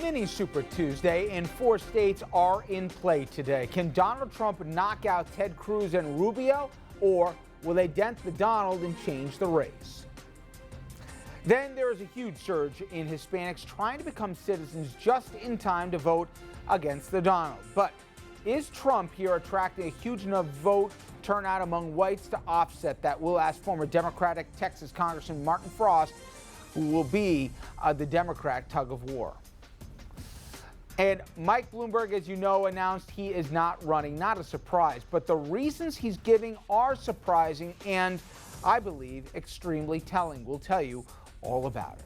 mini Super Tuesday, and 4 states are in play today. Can Donald Trump knock out Ted Cruz and Rubio, or will they dent the Donald and change the race? Then there is a huge surge in Hispanics trying to become citizens just in time to vote against the Donald. But is Trump here attracting a huge enough vote turnout among whites to offset that? We'll ask former Democratic Texas Congressman Martin Frost, who will be the Democrat tug of war. And Mike Bloomberg, as you know, announced he is not running. Not a surprise, but the reasons he's giving are surprising and, I believe, extremely telling. We'll tell you all about it.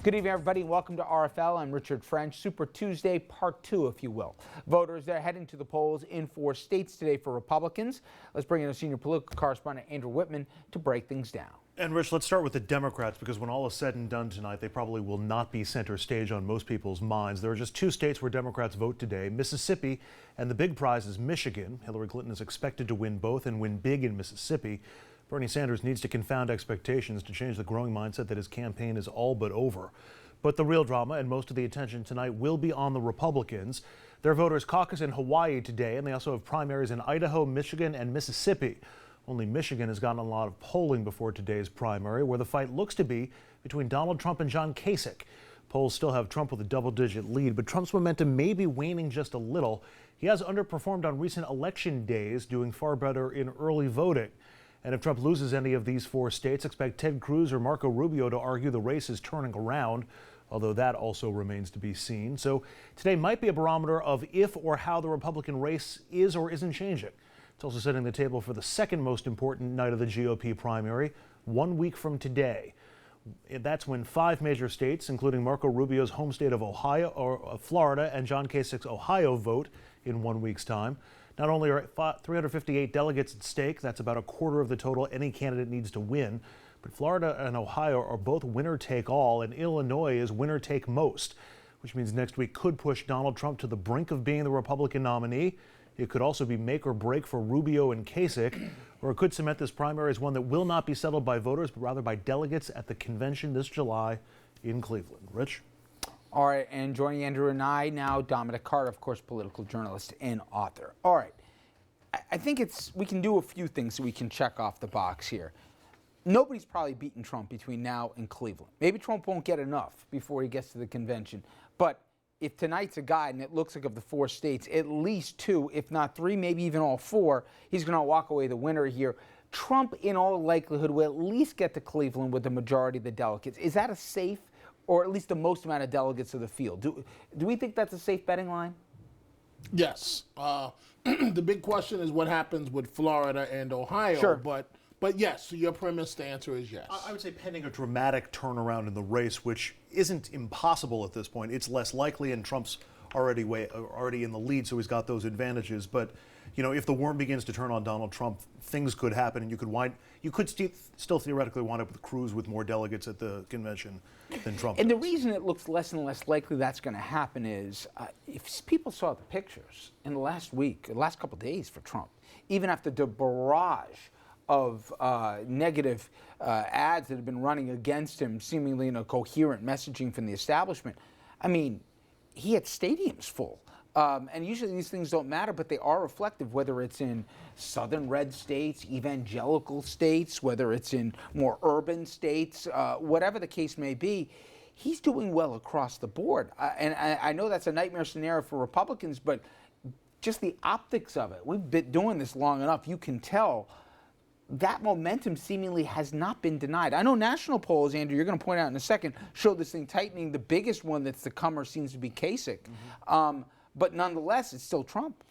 Good evening, everybody, and welcome to RFL. I'm Richard French. Super Tuesday, part 2, if you will. Voters, they're heading to the polls in 4 states today for Republicans. Let's bring in a senior political correspondent, Andrew Whitman, to break things down. And Rich, let's start with the Democrats, because when all is said and done tonight, they probably will not be center stage on most people's minds. There are just 2 states where Democrats vote today, Mississippi, and the big prize is Michigan. Hillary Clinton is expected to win both and win big in Mississippi. Bernie Sanders needs to confound expectations to change the growing mindset that his campaign is all but over. But the real drama and most of the attention tonight will be on the Republicans. Their voters caucus in Hawaii today, and they also have primaries in Idaho, Michigan, and Mississippi. Only Michigan has gotten a lot of polling before today's primary, where the fight looks to be between Donald Trump and John Kasich. Polls still have Trump with a double-digit lead, but Trump's momentum may be waning just a little. He has underperformed on recent election days, doing far better in early voting. And if Trump loses any of these 4 states, expect Ted Cruz or Marco Rubio to argue the race is turning around, although that also remains to be seen. So today might be a barometer of if or how the Republican race is or isn't changing. It's also setting the table for the second most important night of the GOP primary, 1 week from today. That's when 5 major states, including Marco Rubio's home state of Ohio or Florida and John Kasich's Ohio, vote in 1 week's time. Not only are 358 delegates at stake, that's about a quarter of the total any candidate needs to win, but Florida and Ohio are both winner take all, and Illinois is winner take most, which means next week could push Donald Trump to the brink of being the Republican nominee. It could also be make or break for Rubio and Kasich, or it could cement this primary as one that will not be settled by voters, but rather by delegates at the convention this July in Cleveland. Rich? All right, and joining Andrew and I now, Dominic Carter, of course, political journalist and author. All right, I think we can do a few things so we can check off the box here. Nobody's probably beaten Trump between now and Cleveland. Maybe Trump won't get enough before he gets to the convention, but if tonight's a guide, and it looks like of the 4 states, at least 2, if not 3, maybe even all 4, he's going to walk away the winner here. Trump, in all likelihood, will at least get to Cleveland with the majority of the delegates. Is that a safe, or at least the most amount of delegates of the field? Do we think that's a safe betting line? Yes. The big question is what happens with Florida and Ohio. Sure. But yes, so your premise, the answer is yes. I would say pending a dramatic turnaround in the race, which isn't impossible at this point. It's less likely, and Trump's already in the lead, so he's got those advantages. But if the worm begins to turn on Donald Trump, things could happen, and you could still theoretically wind up with Cruz with more delegates at the convention than Trump. And does. the reason it looks less and less likely that's going to happen is if people saw the pictures in the last couple of days for Trump, even after the barrage of negative ads that have been running against him, seemingly in a coherent messaging from the establishment. I mean, he had stadiums full. And usually these things don't matter, but they are reflective, whether it's in southern red states, evangelical states, whether it's in more urban states, whatever the case may be. He's doing well across the board. And I know that's a nightmare scenario for Republicans, but just the optics of it. We've been doing this long enough. You can tell that momentum seemingly has not been denied. I know national polls, Andrew, you're going to point out in a second, show this thing tightening. The biggest one that's the comer seems to be Kasich. But nonetheless, it's still Trump.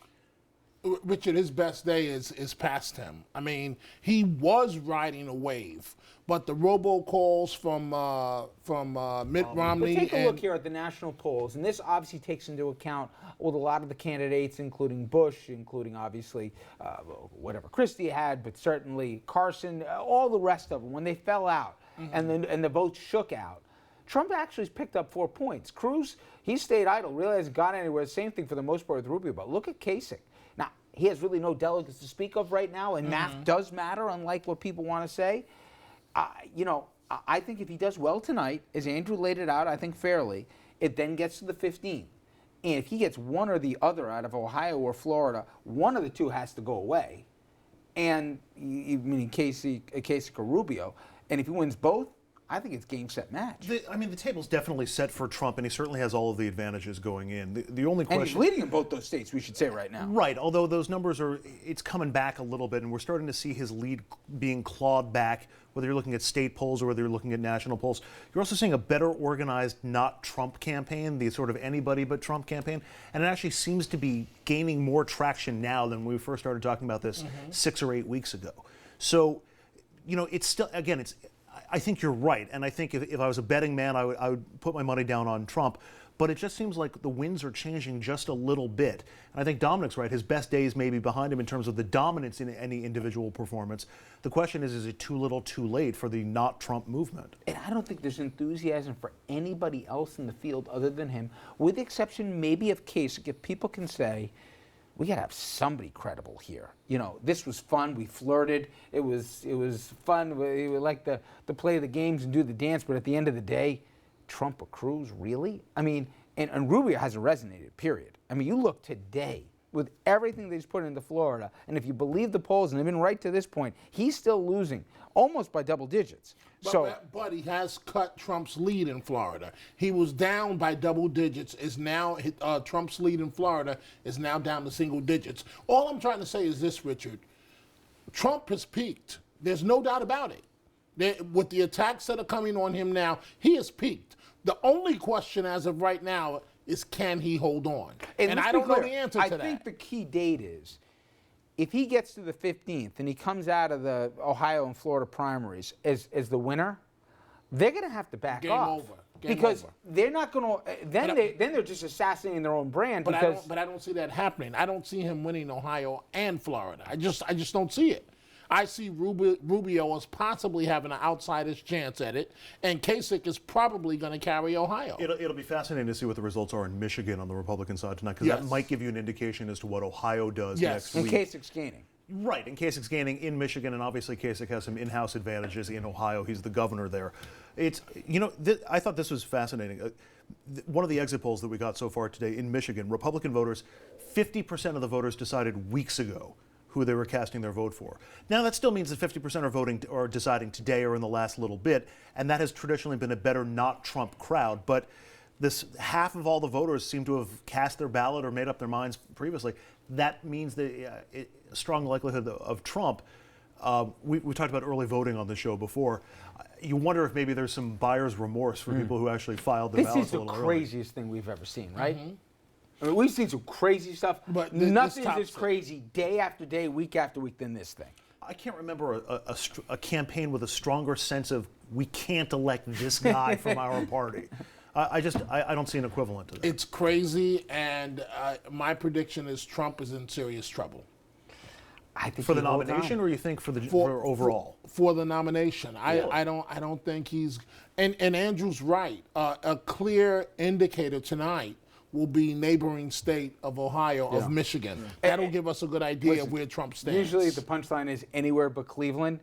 Richard, his best day is past him. I mean, he was riding a wave, but the robocalls from Mitt Romney. But take a look here at the national polls, and this obviously takes into account with a lot of the candidates, including Bush, including obviously whatever Christie had, but certainly Carson, all the rest of them. When they fell out and the votes shook out, Trump actually has picked up 4 points. Cruz, he stayed idle, really hasn't gone anywhere. Same thing for the most part with Rubio. But look at Kasich. Now, he has really no delegates to speak of right now, and math does matter, unlike what people want to say. I think if he does well tonight, as Andrew laid it out, I think fairly, It then gets to the 15th. And if he gets one or the other out of Ohio or Florida, one of the two has to go away. And meaning Kasich or Rubio. And if he wins both, I think it's game, set, match. The table's definitely set for Trump, and he certainly has all of the advantages going in. The only question... And he's leading in both those states, we should say right now. Right, although those numbers it's coming back a little bit, and we're starting to see his lead being clawed back, whether you're looking at state polls or whether you're looking at national polls. You're also seeing a better organized not Trump campaign, the sort of anybody but Trump campaign, and it actually seems to be gaining more traction now than when we first started talking about this 6 or 8 weeks ago. So, it's still, again, I think you're right, and I think if I was a betting man, I would put my money down on Trump. But it just seems like the winds are changing just a little bit. And I think Dominic's right. His best days may be behind him in terms of the dominance in any individual performance. The question is it too little too late for the not Trump movement? And I don't think there's enthusiasm for anybody else in the field other than him, with the exception maybe of Kasich. If people can say, we got to have somebody credible here. This was fun. We flirted. It was fun. We like to play the games and do the dance. But at the end of the day, Trump or Cruz, really? I mean, and Rubio hasn't resonated, period. I mean, you look today with everything that he's put into Florida, and if you believe the polls, and they've been right to this point, he's still losing almost by double digits. But he has cut Trump's lead in Florida. He was down by double digits. Is now Trump's lead in Florida is now down to single digits. All I'm trying to say is this, Richard. Trump has peaked. There's no doubt about it. With the attacks that are coming on him now, he has peaked. The only question as of right now is, can he hold on? And I don't know the answer to that. I think the key date is, if he gets to the 15th and he comes out of the Ohio and Florida primaries as the winner, they're going to have to back off. Game because over. They're not going to. Then they're just assassinating their own brand. But I don't see that happening. I don't see him winning Ohio and Florida. I just don't see it. I see Rubio as possibly having an outsider's chance at it, and Kasich is probably going to carry Ohio. It'll be fascinating to see what the results are in Michigan on the Republican side tonight, because that might give you an indication as to what Ohio does next week. And Kasich's gaining. Right, and Kasich's gaining in Michigan, and obviously Kasich has some in-house advantages in Ohio. He's the governor there. I thought this was fascinating. One of the exit polls that we got so far today in Michigan, Republican voters, 50% of the voters decided weeks ago who they were casting their vote for. Now that still means that 50% are voting or deciding today or in the last little bit, and that has traditionally been a better not Trump crowd, but this half of all the voters seem to have cast their ballot or made up their minds previously. That means that a strong likelihood of Trump. We talked about early voting on the show before. You wonder if maybe there's some buyer's remorse for people who actually filed their ballots a little early. This is the craziest thing we've ever seen, right? I mean, we've seen some crazy stuff, but nothing's as crazy day after day, week after week than this thing. I can't remember a campaign with a stronger sense of, we can't elect this guy from our party. I don't see an equivalent to that. It's crazy, and my prediction is Trump is in serious trouble. I think for the nomination, or you think for overall? For the nomination, I don't think he's. And Andrew's right. A clear indicator tonight will be neighboring state of Ohio, of Michigan. That'll give us a good idea of where Trump stands. Usually the punchline is anywhere but Cleveland.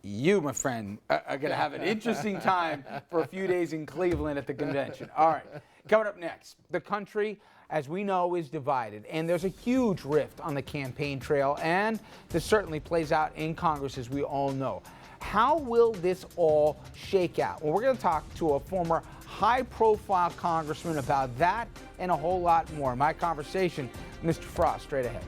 You, my friend, are going to have an interesting time for a few days in Cleveland at the convention. All right, coming up next, the country, as we know, is divided, and there's a huge rift on the campaign trail, and this certainly plays out in Congress, as we all know. How will this all shake out? Well, we're going to talk to a former high-profile congressman about that and a whole lot more. My conversation, Mr. Frost, straight ahead.